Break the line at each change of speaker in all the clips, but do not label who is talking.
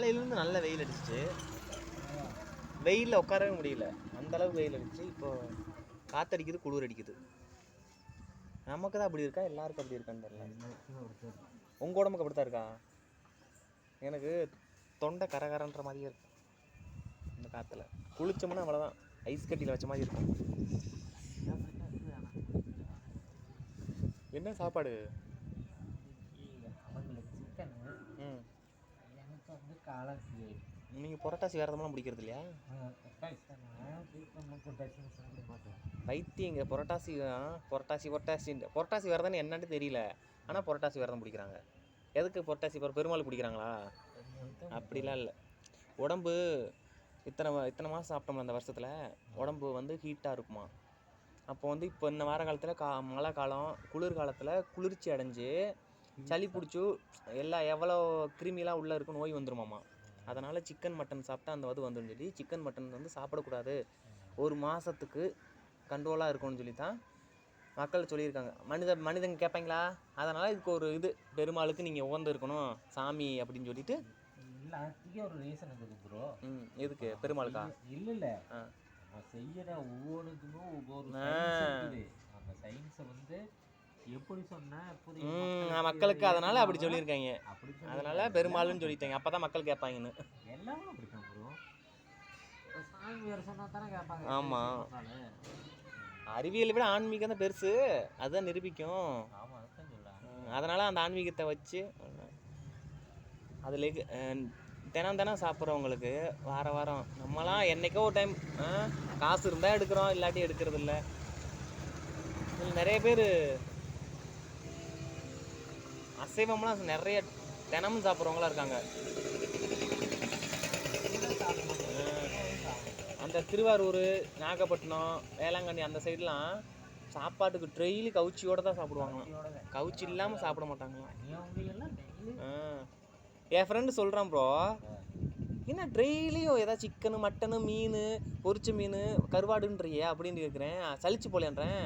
காலையிலேருந்து நல்ல வெயில் அடிச்சிச்சு. வெயிலில் உட்காரவே முடியல, அந்த அளவுக்கு வெயில் அடிச்சு. இப்போ காற்றடிக்குது, குளிர் அடிக்குது. நமக்கு தான் அப்படி இருக்கா, எல்லாருக்கும் அப்படி இருக்கான்னு தெரியல. உங்கள் உடம்புக்கு அப்படி தான் இருக்கா? எனக்கு தொண்டை கரகரன்ற மாதிரியே இருக்கும் இந்த காற்றுல. குளிச்சோம்னா அவ்வளோதான், ஐஸ் கட்டியில் வச்ச மாதிரி இருக்கும். என்ன சாப்பாடு? நீங்கள் புரட்டாசி விரதமெல்லாம் பிடிக்கிறது இல்லையா? பைத்தியங்க, புரட்டாசி புரட்டாசி விரதம்னு என்னன்னு தெரியல. ஆனால் புரட்டாசி விரதம் பிடிக்கிறாங்க. எதுக்கு புரட்டாசி பெருமாள் பிடிக்கிறாங்களா? அப்படிலாம் இல்லை. உடம்பு இத்தனை மாதம் சாப்பிட்டோம்ல அந்த வருஷத்தில், உடம்பு வந்து ஹீட்டாக இருக்குமா. அப்போ வந்து இப்போ இந்த வார காலத்தில் மழை காலம், குளிர் காலத்தில் குளிர்ச்சி அடைஞ்சு சளி பிடிச்சி எவ்வளோ கிருமிலாம் உள்ளே இருக்கும், நோய் வந்துருமாம்மா. அதனால் சிக்கன் மட்டன் சாப்பிட்டா அந்த வந்துடும் சொல்லி சிக்கன் மட்டன் வந்து சாப்பிடக்கூடாது, ஒரு மாதத்துக்கு கண்ட்ரோலாக இருக்கும்னு சொல்லி தான் மக்கள் சொல்லியிருக்காங்க. மனிதங்க கேட்பாங்களா? அதனால் இதுக்கு ஒரு பெருமாளுக்கு நீங்கள் உகந்து இருக்கணும் சாமி அப்படின்னு சொல்லிட்டு
ஒரு ரீசன் இருக்குது ப்ரோ.
எதுக்கு பெருமாளுக்கா?
இல்லை நம்ம செய்யற ஒவ்வொன்றுக்குமே ஒவ்வொரு சயின்ஸ் இருக்குது. அந்த சயின்ஸை வந்து எப்படி சொன்னா
மக்களுக்கு அதனால அப்படி சொல்லியிருக்காங்க. அதனால பெருமாள்னு சொல்லிட்டாங்க. அப்பதான் மக்கள் கேட்பாங்கன்னு.
எல்லாமே அப்படித்தான் ப்ரோ. சாமி வேற சொன்னா தானே கேட்பாங்க.
ஆமா, அறிவியலை விட ஆன்மீகம் தான் பெருசு, அதுதான் நிரூபிக்கும்.
ஆமா, அதுதான் சொல்ல.
அதனால அந்த ஆன்மீகத்தை வச்சு அதில் தினம் சாப்பிட்றவங்களுக்கு வாரம் நம்மளாம் என்றைக்கோ ஒரு டைம் காசு இருந்தால் எடுக்கிறோம், இல்லாட்டி எடுக்கிறது இல்லை. இதில் நிறைய பேர் அசைவம்லாம் நிறைய தினமும் சாப்பிட்றவங்களாம் இருக்காங்க. அந்த திருவாரூர், நாகப்பட்டினம், வேளாங்கண்ணி அந்த சைட்லாம் சாப்பாட்டுக்கு டெய்லி கவுச்சியோடு தான் சாப்பிடுவாங்களாம். கவுச்சி இல்லாமல் சாப்பிட மாட்டாங்களாம். என் ஃப்ரெண்டு சொல்கிறான் ப்ரோ, என்ன டெய்லியும் ஏதாவது சிக்கனு, மட்டனு, மீன், பொரிச்ச மீன், கருவாடுன்றியே அப்படின்னு கேட்குறேன். சலிச்சு போலேன்றேன்.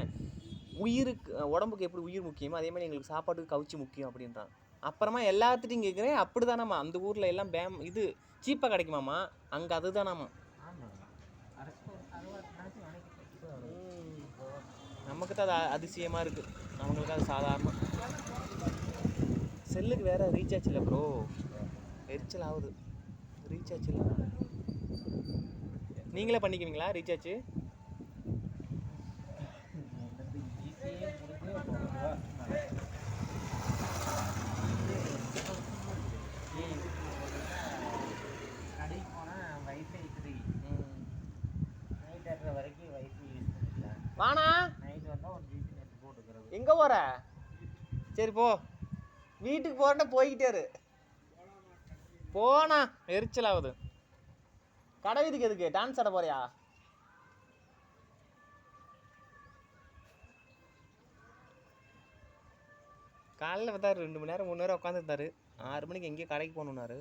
உயிருக்கு, உடம்புக்கு எப்படி உயிர் முக்கியமோ அதே மாதிரி எங்களுக்கு சாப்பாட்டுக்கு கவுச்சி முக்கியம் அப்படின்றான். அப்புறமா எல்லாத்துட்டையும் கேட்குறேன், அப்படி தானாம்மா அந்த ஊரில் எல்லாம் சீப்பாக கிடைக்குமாம்மா, அங்கே அதுதானாம்மா. நமக்கு தான் அது அதிசயமாக இருக்குது, அவங்களுக்கு அது சாதாரணம். செல்லுக்கு வேறு ரீசார்ஜ் இல்லை ப்ரோ, எரிச்சல் ஆகுது. ரீசார்ஜ் இல்லை. நீங்களே பண்ணிக்குவீங்களா ரீசார்ஜ்?
கடைக்கு போனால் வைஃபை ஃப்ரீ. நைட் எட்டுற வரைக்கும் வைஃபை யூஸ் பண்ணிக்கலாம்.
வாணா
நைட் வந்தால் ஒரு ஜிபி நெட் போட்டுக்கிறது.
எங்கே போகிற? சரி போ, வீட்டுக்கு போகிறேன்ட்டு போய்கிட்டே இரு. போனா எரிச்சல் ஆகுது. கடை வீதிக்கு எதுக்கு டான்ஸ் ஆட போறியா? காலையில் பார்த்தா 2 மணி நேரம் 3 நேரம் உட்காந்துருந்தாரு. 6 மணிக்கு எங்கேயோ கடைக்கு போகணுன்னாரு.